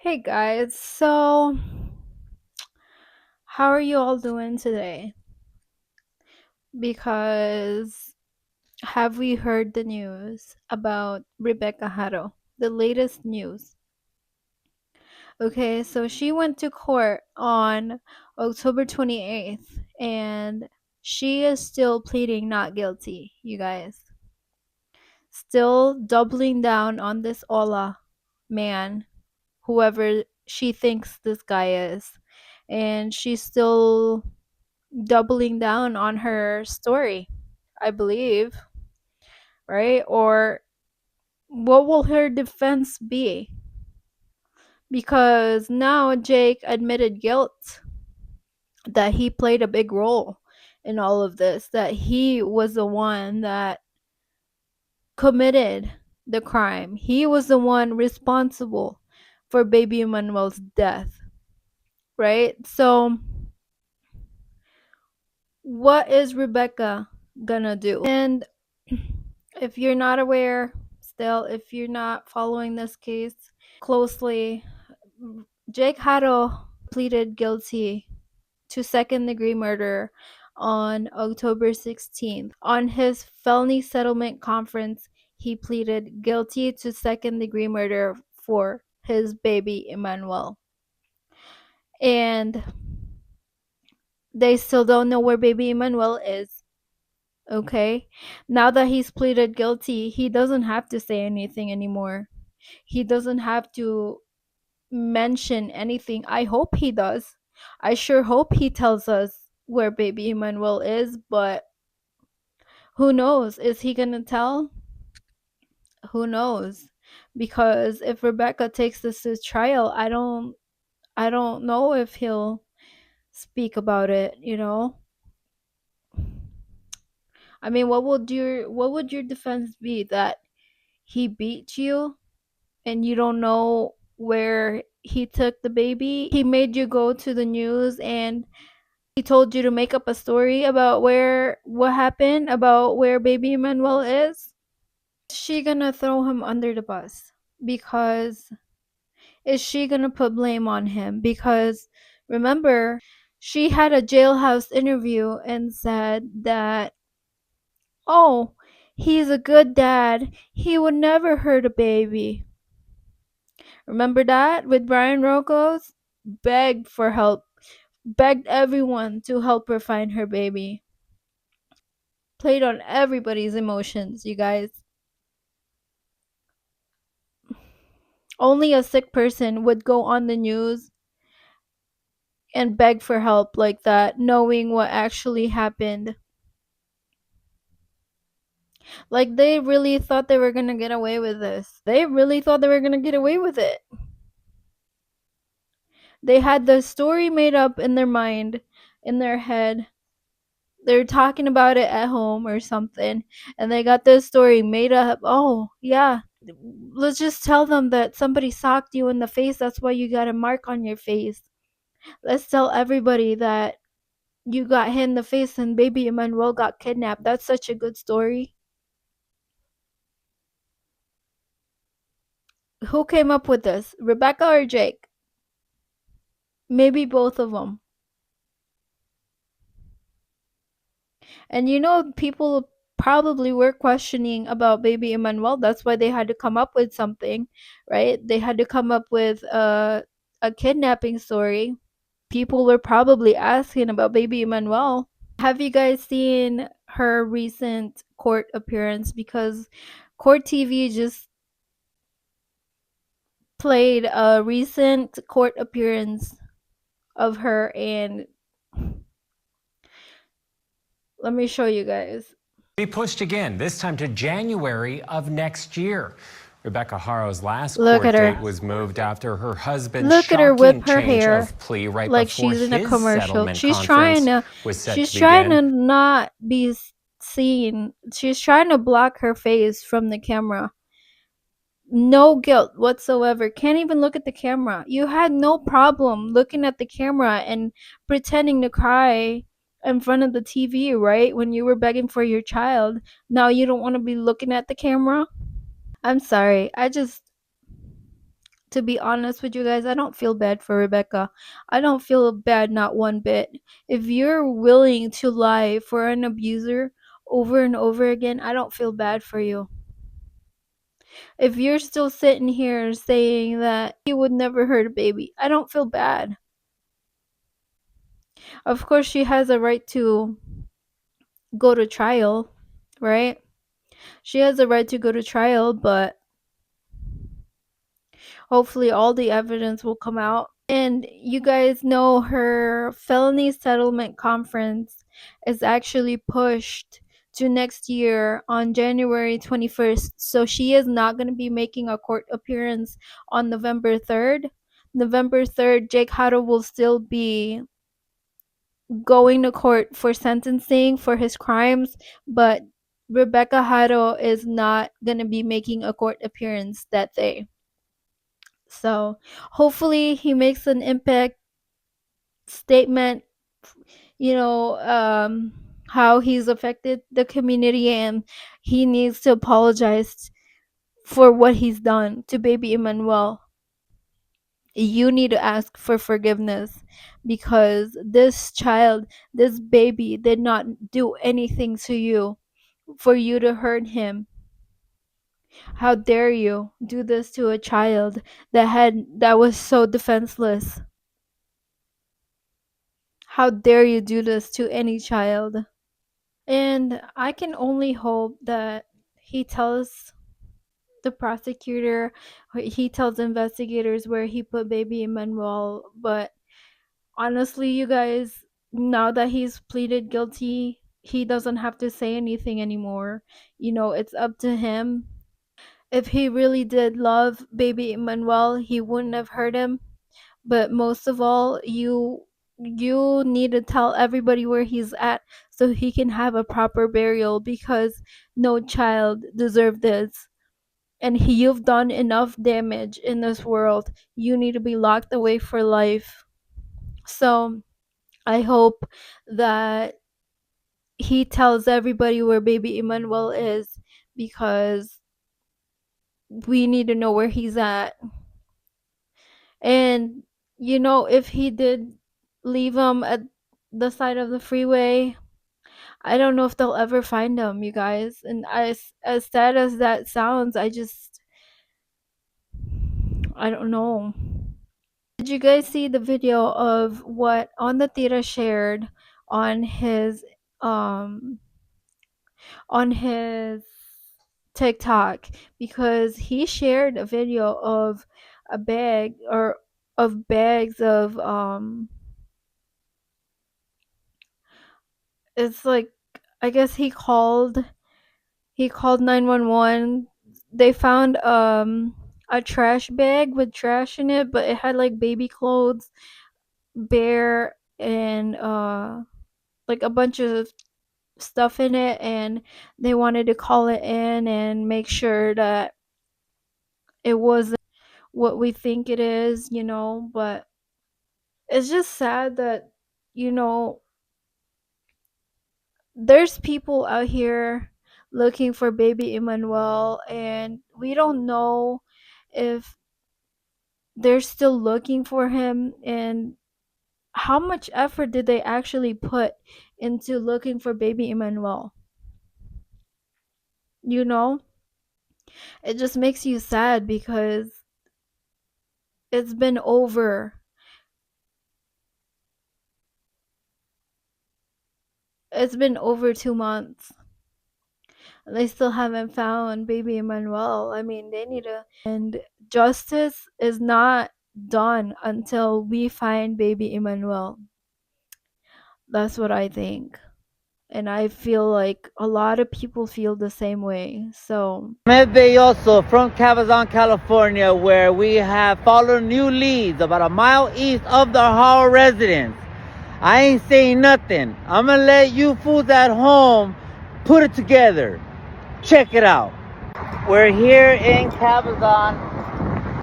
Hey guys, so how are you all doing today? Because have we heard the news about Rebecca Haro? The latest news. Okay, so she went to court on October 28th and she is still pleading not guilty, you guys. Still doubling down on this Ola man, whoever she thinks this guy is. And she's still doubling down on her story, I believe, right? Or what will her defense be? Because now Jake admitted guilt, that he played a big role in all of this, that he was the one that committed the crime. He was the one responsible for baby Emmanuel's death, right? So what is Rebecca gonna do? And if you're not aware, still, if you're not following this case closely, Jake Haro pleaded guilty to second-degree murder on October 16th. On his felony settlement conference, he pleaded guilty to second-degree murder for his baby Emmanuel. And they still don't know where baby Emmanuel is. Okay, now that he's pleaded guilty, he doesn't have to say anything anymore. He doesn't have to mention anything. I hope he does. I sure hope he tells us where baby Emmanuel is, but who knows? Is he gonna tell? Who knows? Because if Rebecca takes this to trial, I don't know if he'll speak about it, you know? I mean, what would your defense be, that he beat you and you don't know where he took the baby? He made you go to the news and he told you to make up a story about what happened, about where baby Emmanuel is? Is she gonna throw him under the bus? Because is she gonna put blame on him? Because remember, she had a jailhouse interview and said that, oh, he's a good dad. He would never hurt a baby. Remember that with Brian Rocos? Begged for help. Begged everyone to help her find her baby. Played on everybody's emotions, you guys. Only a sick person would go on the news and beg for help like that, knowing what actually happened. Like, they really thought they were gonna get away with this. They really thought they were gonna get away with it. They had the story made up in their mind, in their head. They're talking about it at home or something, and they got this story made up. Oh, yeah. Let's just tell them that somebody socked you in the face. That's why you got a mark on your face. Let's tell everybody that you got hit in the face and baby Emmanuel got kidnapped. That's such a good story. Who came up with this? Rebecca or Jake? Maybe both of them. And people probably were questioning about baby Emmanuel. That's why they had to come up with something, right? They had to come up with a kidnapping story. People were probably asking about baby Emmanuel. Have you guys seen her recent court appearance? Because Court TV just played a recent court appearance of her, and let me show you guys. Be pushed again, this time to January of next year. Rebecca Haro's last Look court at her. date was moved after her husband's Look at her whip shocking her change hair of plea right like before she's in a his commercial. settlement She's trying conference to was set she's to trying to begin. not be seen. She's trying to block her face from the camera. No guilt whatsoever. Can't even look at the camera. You had no problem looking at the camera and pretending to cry in front of the TV, right? When you were begging for your child. Now you don't want to be looking at the camera? I'm sorry. To be honest with you guys, I don't feel bad for Rebecca. I don't feel bad, not one bit. If you're willing to lie for an abuser over and over again, I don't feel bad for you. If you're still sitting here saying that he would never hurt a baby, I don't feel bad. Of course, she has a right to go to trial, right? She has a right to go to trial, but hopefully all the evidence will come out. And you guys know her felony settlement conference is actually pushed to next year on January 21st. So she is not going to be making a court appearance on November 3rd. November 3rd, Jake Hado will still be going to court for sentencing for his crimes, but Rebecca Hado is not going to be making a court appearance that day. So hopefully he makes an impact statement, how he's affected the community, and he needs to apologize for what he's done to baby Emmanuel. You need to ask for forgiveness because this child, this baby, did not do anything to you for you to hurt him. How dare you do this to a child that was so defenseless? How dare you do this to any child? And I can only hope that he tells the prosecutor, he tells investigators where he put baby Emmanuel. But honestly, you guys, now that he's pleaded guilty, he doesn't have to say anything anymore. It's up to him. If he really did love baby Emmanuel, he wouldn't have hurt him. But most of all, you need to tell everybody where he's at so he can have a proper burial, because no child deserved this. And you've done enough damage in this world. You need to be locked away for life. So I hope that he tells everybody where baby Emmanuel is, because we need to know where he's at. And if he did leave him at the side of the freeway, I don't know if they'll ever find him, you guys. And as sad as that sounds, I don't know. Did you guys see the video of what On the Theater shared on his um on his TikTok? Because he shared a video of a bag, or of bags of it's like, I guess he called 911. They found a trash bag with trash in it, but it had like baby clothes, bear, and like a bunch of stuff in it, and they wanted to call it in and make sure that it wasn't what we think it is, but it's just sad that you know there's people out here looking for baby Emmanuel, and we don't know if they're still looking for him, and how much effort did they actually put into looking for baby Emmanuel. you know it just makes you sad because it's been over it's been over 2 months. They still haven't found baby Emmanuel. I mean, they need to. And justice is not done until we find baby Emmanuel. That's what I think. And I feel like a lot of people feel the same way. So, Also from Cabazon, California, where we have followed new leads about a mile east of the Howard residence. I ain't saying nothing. I'm gonna let you fools at home put it together. Check it out. We're here in Cabazon.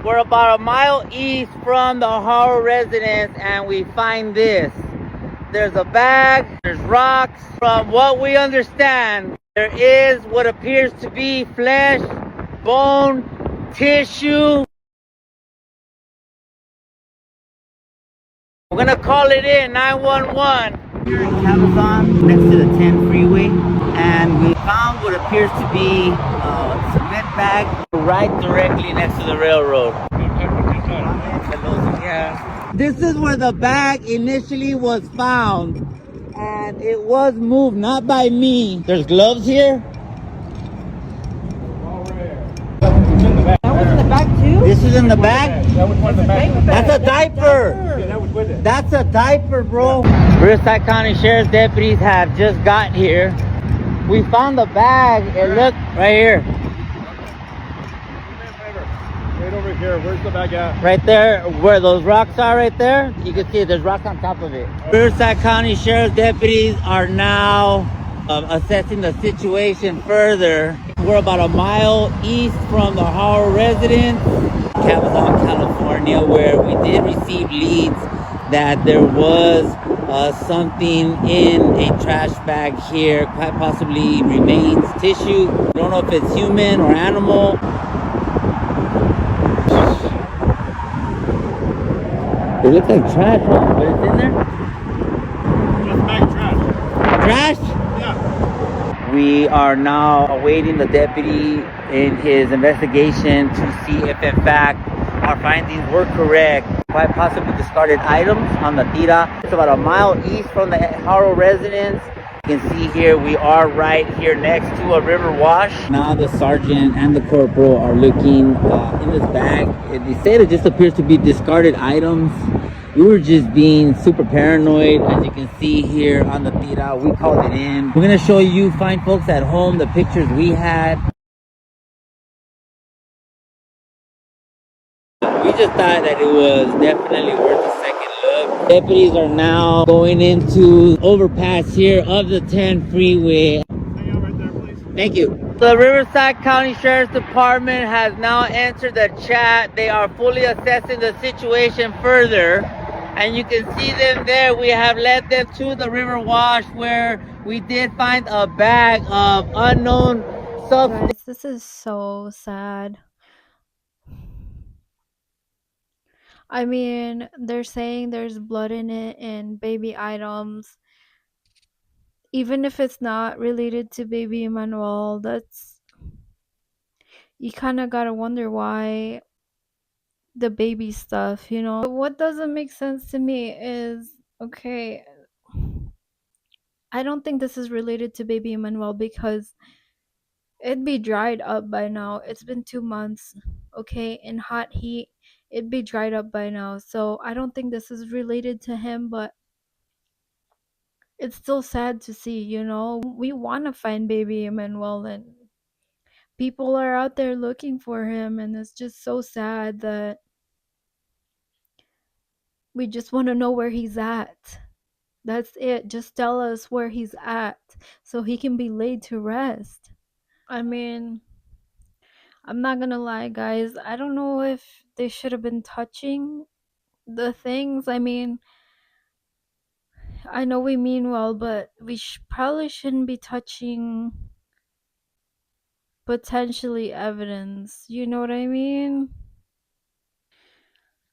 We're about a mile east from the Howard residence, and we find this. There's a bag, there's rocks. From what we understand, there is what appears to be flesh, bone, tissue, We're gonna call it in 911. We're in Cabazon, next to the 10 freeway, and we found what appears to be a cement bag right directly next to the railroad. Yeah. This is where the bag initially was found, and it was moved not by me. There's gloves here. That was in the bag too? This is in the bag? That was in the bag. That's a diaper. Yeah, that was with it. That's a diaper, bro. Riverside County Sheriff's deputies have just got here. We found the bag. It looked right here. Right over here. Where's the bag at? Right there, where those rocks are right there. You can see there's rocks on top of it. Riverside County Sheriff's deputies are now assessing the situation further. We're about a mile east from the Howard residence, Cabazon, California, where we did receive leads that there was something in a trash bag here, quite possibly remains, tissue. I don't know if it's human or animal. It looks like trash, huh? But it's in there? Just bag of trash. Trash? Yeah. We are now awaiting the deputy in his investigation to see if in fact our findings were correct. Quite possibly discarded items on the tira. It's about a mile east from the Haro residence. You can see here we are right here next to a river wash. Now the sergeant and the corporal are looking in this bag. They said it just appears to be discarded items. We were just being super paranoid. As you can see here on the tira, we called it in. We're gonna show you fine folks at home the pictures we had. We just thought that it was definitely worth a second look. Deputies are now going into overpass here of the 10 freeway. Hang out right there, please. Thank you. The Riverside County Sheriff's Department has now entered the chat. They are fully assessing the situation further. And you can see them there. We have led them to the river wash where we did find a bag of unknown substance. Guys, this is so sad. I mean, they're saying there's blood in it and baby items. Even if it's not related to baby Emmanuel, that's, you kind of gotta wonder why the baby stuff, you know? What doesn't make sense to me is, okay, I don't think this is related to baby Emmanuel because it'd be dried up by now. It's been 2 months, okay, in hot heat. It'd be dried up by now. So I don't think this is related to him, but it's still sad to see, you know? We want to find baby Emmanuel and people are out there looking for him, and it's just so sad that we just want to know where he's at. That's it. Just tell us where he's at so he can be laid to rest. I mean, I'm not gonna lie, guys. I don't know if they should have been touching the things. I mean, I know we mean well, but we probably shouldn't be touching potentially evidence. You know what I mean?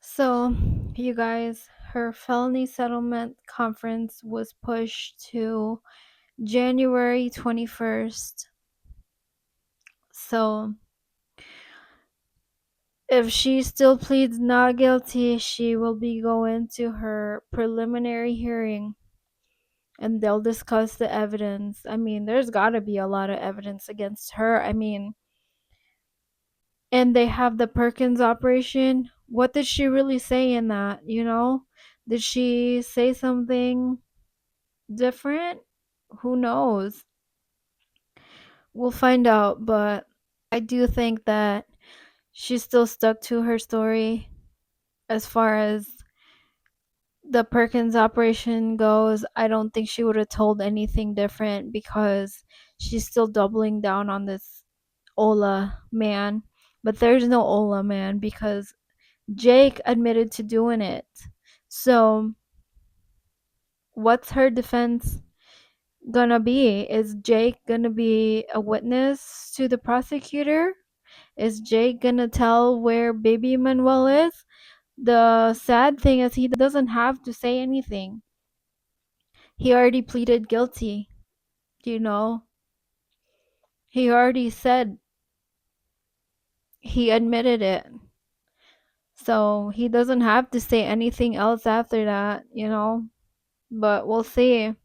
So, you guys, her felony settlement conference was pushed to January 21st. So, if she still pleads not guilty, she will be going to her preliminary hearing and they'll discuss the evidence. I mean, there's got to be a lot of evidence against her. I mean, and they have the Perkins operation. What did she really say in that, you know? Did she say something different? Who knows? We'll find out, but I do think that she still stuck to her story as far as the Perkins operation goes. I don't think she would have told anything different because she's still doubling down on this Ola man. But there's no Ola man because Jake admitted to doing it. So what's her defense gonna be? Is Jake gonna be a witness to the prosecutor? Is Jake gonna tell where baby Manuel is? The sad thing is he doesn't have to say anything. He already pleaded guilty, you know? He already said he admitted it. So he doesn't have to say anything else after that, you know? But we'll see.